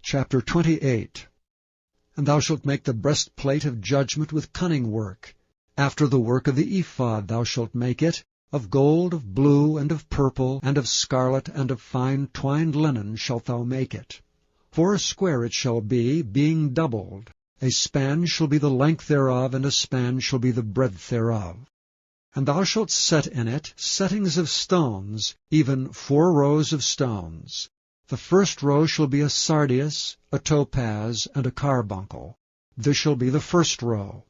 Chapter 28. And thou shalt make the breastplate of judgment with cunning work. After the work of the ephod thou shalt make it, of gold, of blue, and of purple, and of scarlet, and of fine twined linen shalt thou make it. 4 square it shall be, being doubled. A span shall be the length thereof, and a span shall be the breadth thereof. And thou shalt set in it settings of stones, even 4 rows of stones. The first row shall be a sardius, a topaz, and a carbuncle. This shall be the first row.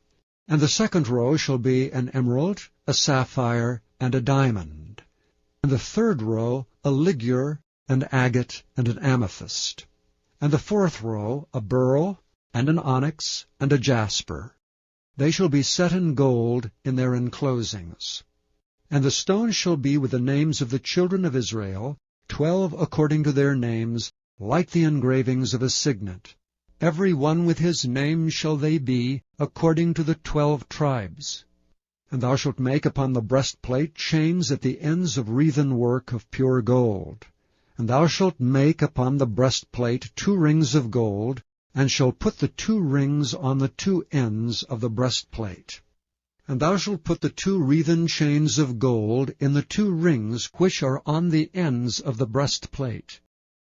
And the second row shall be an emerald, a sapphire, and a diamond. And the third row a ligure, an agate, and an amethyst. And the fourth row a beryl, and an onyx, and a jasper. They shall be set in gold in their enclosings. And the stones shall be with the names of the children of Israel, 12 according to their names, like the engravings of a signet. Every one with his name shall they be, according to the 12 tribes. And thou shalt make upon the breastplate chains at the ends of wreathen work of pure gold. And thou shalt make upon the breastplate 2 rings of gold, and shalt put the 2 rings on the 2 ends of the breastplate. And thou shalt put the 2 wreathen chains of gold in the 2 rings which are on the ends of the breastplate.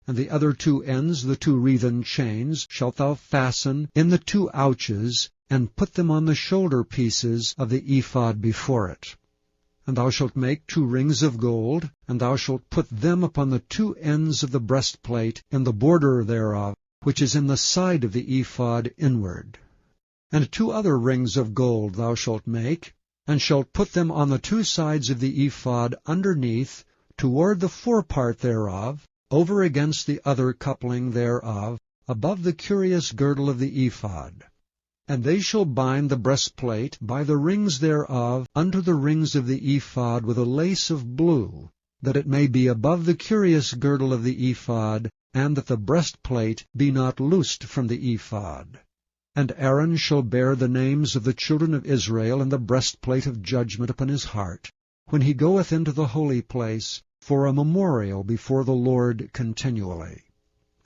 And the other 2 ends, the 2 wreathen chains, shalt thou fasten in the 2 ouches, and put them on the shoulder pieces of the ephod before it. And thou shalt make 2 rings of gold, and thou shalt put them upon the 2 ends of the breastplate in the border thereof, which is in the side of the ephod inward. And 2 other rings of gold thou shalt make, and shalt put them on the 2 sides of the ephod underneath, toward the forepart thereof, over against the other coupling thereof, above the curious girdle of the ephod. And they shall bind the breastplate by the rings thereof unto the rings of the ephod with a lace of blue, that it may be above the curious girdle of the ephod, and that the breastplate be not loosed from the ephod. And Aaron shall bear the names of the children of Israel in the breastplate of judgment upon his heart, when he goeth into the holy place, for a memorial before the Lord continually.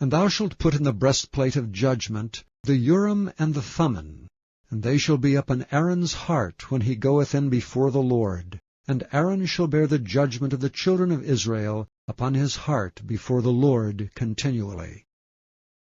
And thou shalt put in the breastplate of judgment the Urim and the Thummim, and they shall be upon Aaron's heart when he goeth in before the Lord. And Aaron shall bear the judgment of the children of Israel upon his heart before the Lord continually.